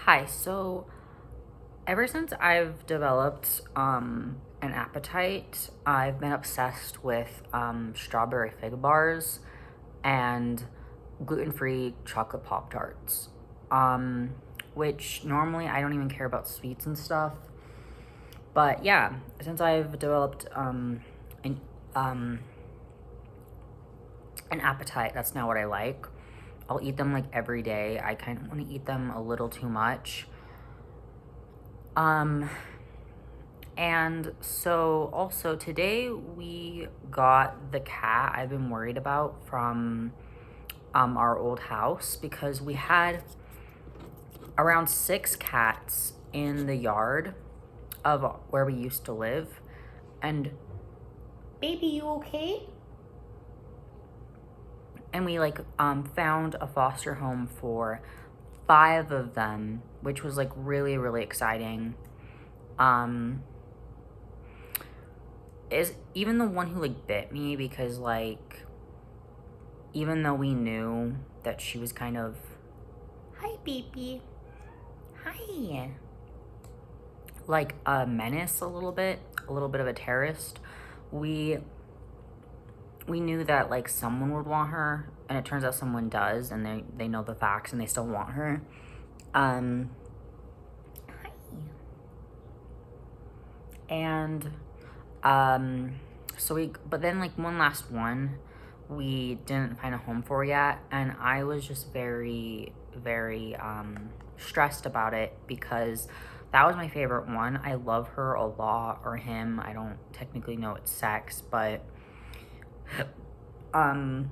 Hi, so ever since I've developed an appetite, I've been obsessed with strawberry fig bars and gluten-free chocolate Pop Tarts. Um, which normally I don't even care about sweets and stuff. But yeah, since I've developed an, um, an appetite, that's now what I like. I'll eat them like every day. I kind of want to eat them a little too much. Um, And so also today we got the cat I've been worried about from our old house because we had around 6 cats in the yard of where we used to live. And baby, you okay? And we found a foster home for 5 of them, which was like really, really exciting. Um is even the one who like bit me because even though we knew that she was kind of, hi, baby, hi, like a menace a little bit of a terrorist, we we knew that like someone would want her, and it turns out someone does, and they know the facts, and they still want her. Um, hi, and um, so but then like one last one, we didn't find a home for yet, and I was just very, very stressed about it because that was my favorite one. I love her a lot, or him. I don't technically know it's sex, but um,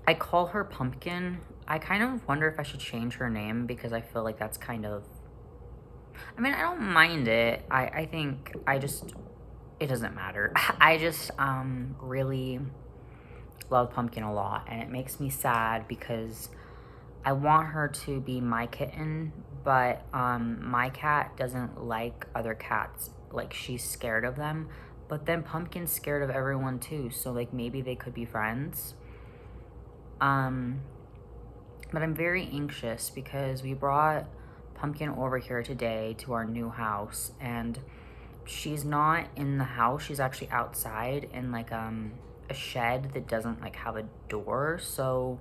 I call her Pumpkin. I kind of wonder if I should change her name because I feel like that's kind of. I mean, I don't mind it. I think I just. It doesn't matter. I just really love Pumpkin a lot, and it makes me sad because I want her to be my kitten, but my cat doesn't like other cats. Like, she's scared of them, but then Pumpkin's scared of everyone too, so like maybe they could be friends. Um, but I'm very anxious because we brought Pumpkin over here today to our new house, and she's not in the house. She's actually outside in like a shed that doesn't like have a door. So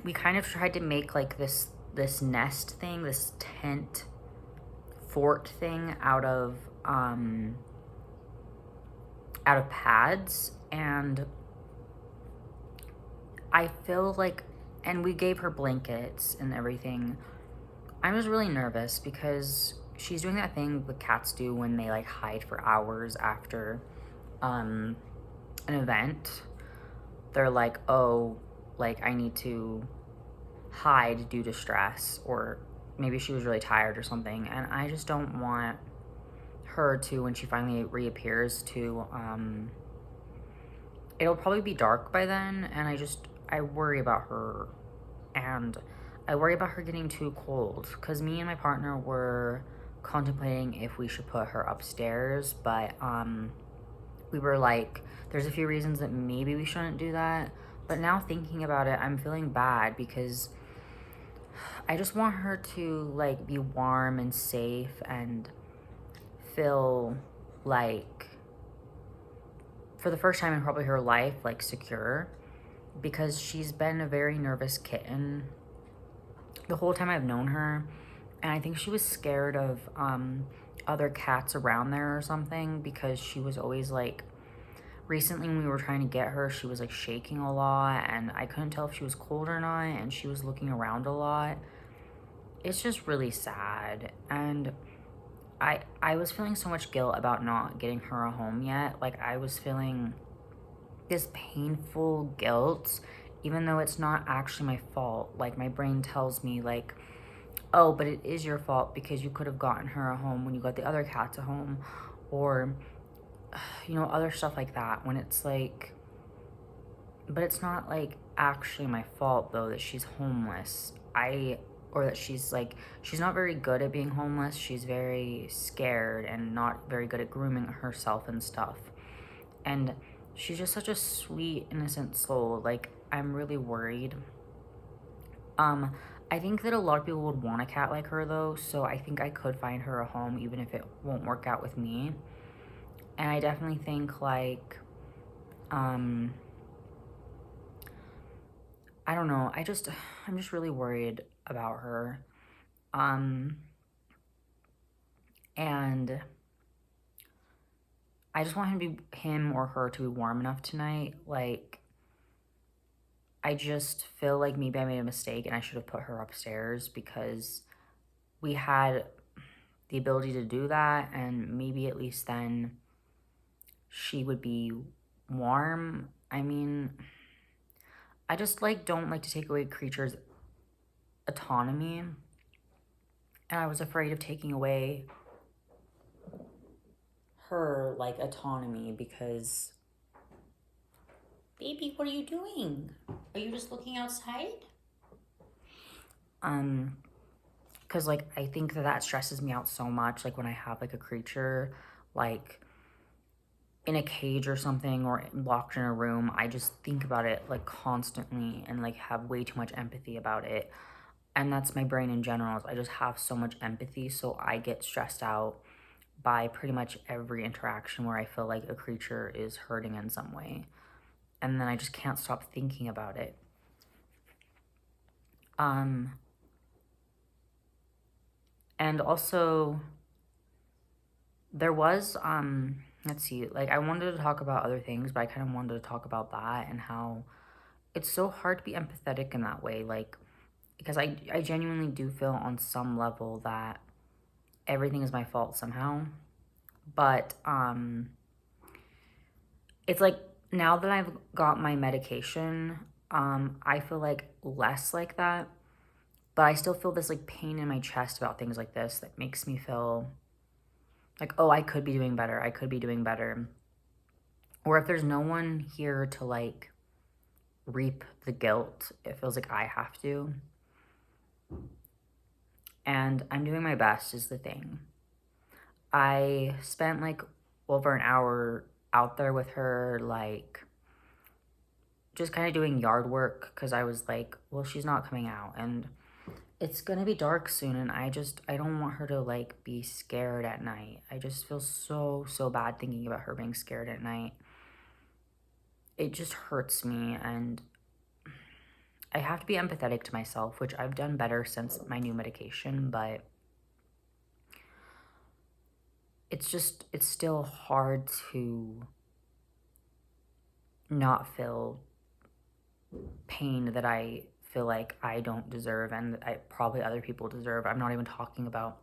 we kind of tried to make like this nest thing, this tent fort thing out of pads, and I feel like, and we gave her blankets and everything. I was really nervous because she's doing that thing the cats do when they like hide for hours after um an event. They're like, oh, like I need to hide due to stress, or maybe she was really tired or something, and I just don't want her to, when she finally reappears, to it'll probably be dark by then, and I worry about her, and I worry about her getting too cold because me and my partner were contemplating if we should put her upstairs, but we were like, there's a few reasons that maybe we shouldn't do that. But now thinking about it, I'm feeling bad because I just want her to like be warm and safe and feel like, for the first time in probably her life, like secure, because she's been a very nervous kitten the whole time I've known her, and I think she was scared of other cats around there or something because she was always like, recently when we were trying to get her, she was like shaking a lot, and I couldn't tell if she was cold or not, and she was looking around a lot. It's just really sad, and I was feeling so much guilt about not getting her a home yet. Like, I was feeling this painful guilt, even though it's not actually my fault. Like, my brain tells me like, oh, but it is your fault because you could have gotten her a home when you got the other cats a home, or other stuff like that, when it's like, but it's not like actually my fault though that she's homeless. Or that she's not very good at being homeless. She's very scared and not very good at grooming herself and stuff. And she's just such a sweet, innocent soul. Like, I'm really worried. I think that a lot of people would want a cat like her though, so I think I could find her a home even if it won't work out with me. And I definitely think like, um, I don't know, I'm just really worried about her. Um, and I just want him or her to be warm enough tonight. Like, I just feel like maybe I made a mistake and I should have put her upstairs because we had the ability to do that, and maybe at least then she would be warm. I mean, I just like don't like to take away creatures' autonomy, and I was afraid of taking away her like autonomy because baby, what are you doing? Are you just looking outside? Because like I think that stresses me out so much, like when I have like a creature like in a cage or something or locked in a room. I just think about it like constantly and like have way too much empathy about it. And that's my brain in general, is I just have so much empathy, so I get stressed out by pretty much every interaction where I feel like a creature is hurting in some way, and then I just can't stop thinking about it. And also there was let's see, like I wanted to talk about other things, but I kind of wanted to talk about that and how it's so hard to be empathetic in that way, like because I genuinely do feel on some level that everything is my fault somehow. But it's like now that I've got my medication, I feel like less like that, but I still feel this like pain in my chest about things like this that makes me feel like, oh, I could be doing better. I could be doing better. Or if there's no one here to like reap the guilt, it feels like I have to. And I'm doing my best is the thing. I spent like over an hour out there with her, like just kind of doing yard work because I was like, well, she's not coming out and it's gonna be dark soon, and I don't want her to like be scared at night. I just feel so bad thinking about her being scared at night. It just hurts me, and I have to be empathetic to myself, which I've done better since my new medication, but it's still hard to not feel pain that I feel like I don't deserve and that I probably other people deserve. I'm not even talking about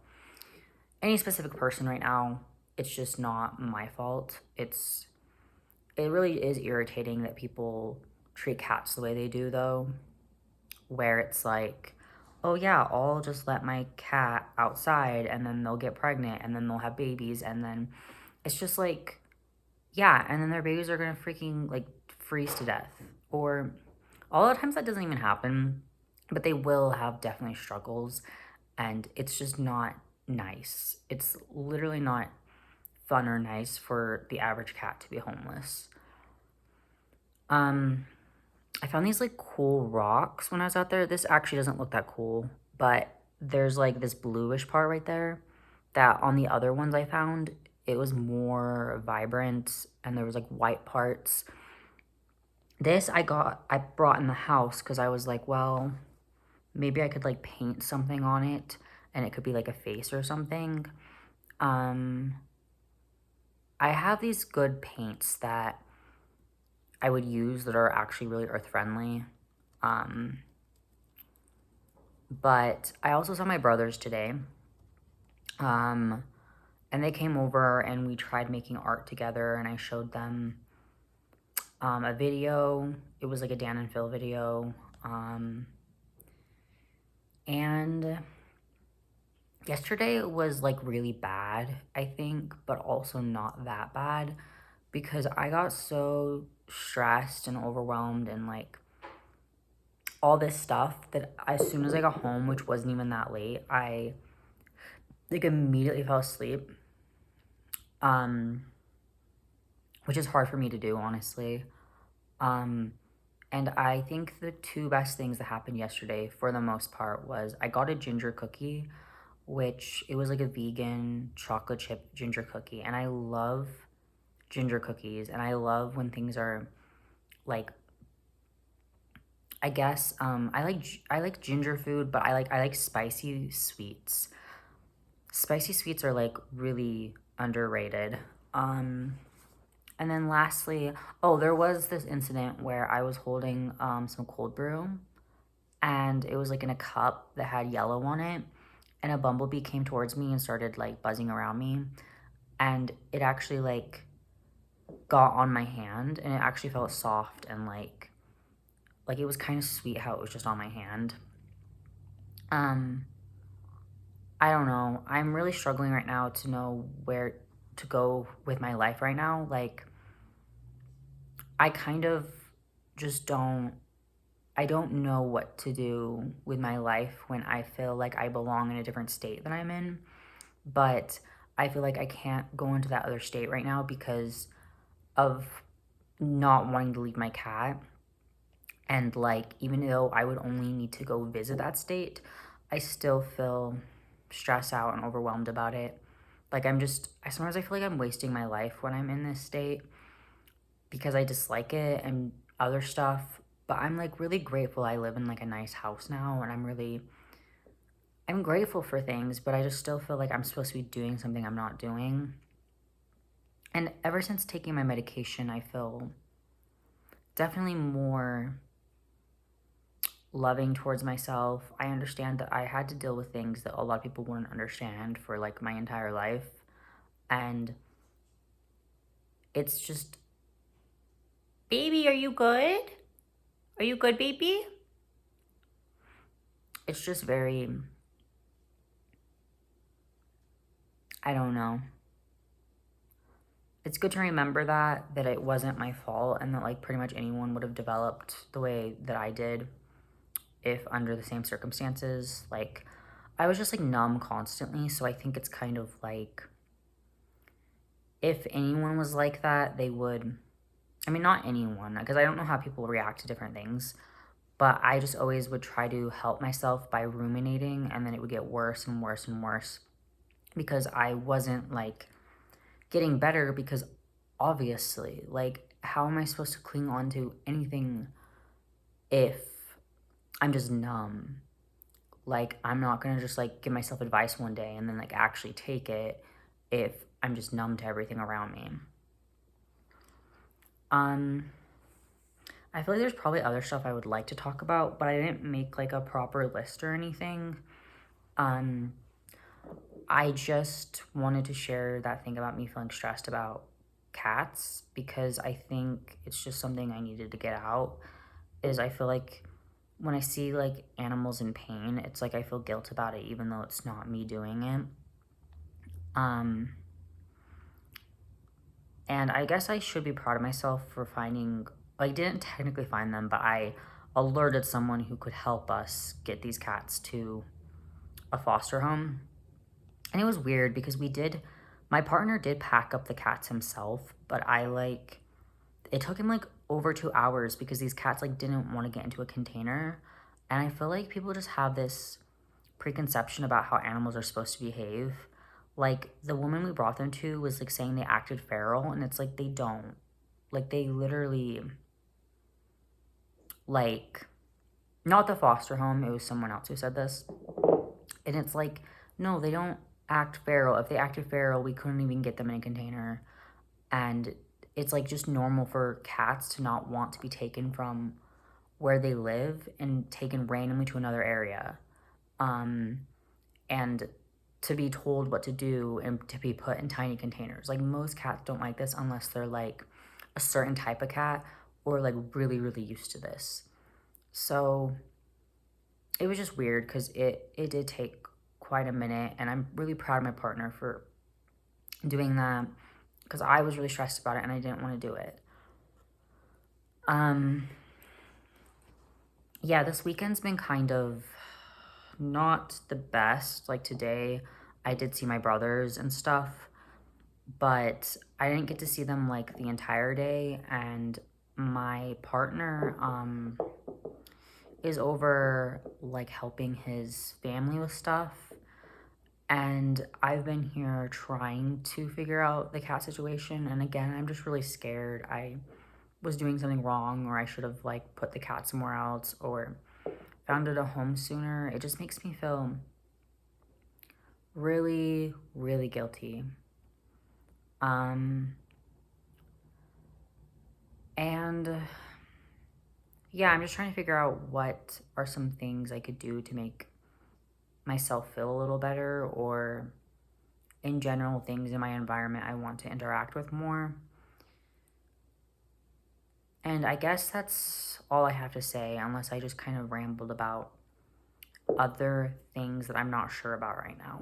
any specific person right now. It's just not my fault. It really is irritating that people treat cats the way they do though, where it's like, oh yeah, I'll just let my cat outside and then they'll get pregnant and then they'll have babies, and then it's just like, yeah, and then their babies are gonna freaking like freeze to death. Or a lot of times that doesn't even happen, but they will have definitely struggles, and it's just not nice. It's literally not fun or nice for the average cat to be homeless. Um, I found these like cool rocks when I was out there. This actually doesn't look that cool, but there's like this bluish part right there that on the other ones I found, it was more vibrant and there was like white parts. This I brought in the house because I was like, well, maybe I could like paint something on it and it could be like a face or something. Um, I have these good paints that I would use that are actually really earth friendly. Um, but I also saw my brothers today. Um, and they came over and we tried making art together, and I showed them a video. It was like a Dan and Phil video. And yesterday was like really bad, I think, but also not that bad because I got so stressed and overwhelmed and like all this stuff that as soon as I got home, which wasn't even that late, I like immediately fell asleep. Um, which is hard for me to do, honestly. Um, And I think the two best things that happened yesterday, for the most part, was I got a ginger cookie, which it was like a vegan chocolate chip ginger cookie. And I love ginger cookies. And I love when things are like, I guess I like ginger food, but I like spicy sweets. Spicy sweets are like really underrated. Um, and then lastly, oh, there was this incident where I was holding some cold brew, and it was like in a cup that had yellow on it, and a bumblebee came towards me and started like buzzing around me, and it actually like got on my hand, and it actually felt soft and like it was kind of sweet how it was just on my hand. Um, I don't know. I'm really struggling right now to know where to go with my life right now. Like, I kind of just I don't know what to do with my life when I feel like I belong in a different state than I'm in. But I feel like I can't go into that other state right now because of not wanting to leave my cat. And like, even though I would only need to go visit that state, I still feel stressed out and overwhelmed about it. Like, sometimes I feel like I'm wasting my life when I'm in this state because I dislike it and other stuff. But I'm like really grateful I live in like a nice house now, and I'm grateful for things, but I just still feel like I'm supposed to be doing something I'm not doing. And ever since taking my medication, I feel definitely more loving towards myself. I understand that I had to deal with things that a lot of people wouldn't understand for like my entire life. And it's just, baby, are you good? Are you good, baby? It's just very, I don't know. It's good to remember that it wasn't my fault and that like pretty much anyone would have developed the way that I did if under the same circumstances. Like, I was just like numb constantly, so I think it's kind of like if anyone was like that, they would, I mean, not anyone, because I don't know how people react to different things, but I just always would try to help myself by ruminating, and then it would get worse and worse and worse because I wasn't like getting better. Because obviously, like, how am I supposed to cling on to anything if I'm just numb? Like, I'm not gonna just like give myself advice one day and then like actually take it if I'm just numb to everything around me. Um, I feel like there's probably other stuff I would like to talk about, but I didn't make like a proper list or anything. Um, I just wanted to share that thing about me feeling stressed about cats because I think it's just something I needed to get out. Is I feel like when I see like animals in pain, it's like I feel guilt about it even though it's not me doing it. Um, and I guess I should be proud of myself for finding, I didn't technically find them, but I alerted someone who could help us get these cats to a foster home. And it was weird because my partner did pack up the cats himself, but it took him like over 2 hours because these cats like didn't want to get into a container. And I feel like people just have this preconception about how animals are supposed to behave. Like, the woman we brought them to was like saying they acted feral, and it's like they don't. Like, they literally, like, not the foster home, it was someone else who said this. And it's like, no, they don't act feral. If they acted feral, we couldn't even get them in a container. And it's like just normal for cats to not want to be taken from where they live and taken randomly to another area. And to be told what to do and to be put in tiny containers. Like, most cats don't like this unless they're like a certain type of cat or like really, really used to this. So it was just weird because it did take quite a minute, and I'm really proud of my partner for doing that because I was really stressed about it and I didn't want to do it. Um, yeah, this weekend's been kind of not the best. Like, today, I did see my brothers and stuff, but I didn't get to see them like the entire day, and my partner is over like helping his family with stuff, and I've been here trying to figure out the cat situation. And again, I'm just really scared I was doing something wrong, or I should have like put the cat somewhere else or found it a home sooner. It just makes me feel really, really guilty. Um, and yeah, I'm just trying to figure out what are some things I could do to make myself feel a little better, or in general, things in my environment I want to interact with more. And I guess that's all I have to say, unless I just kind of rambled about other things that I'm not sure about right now.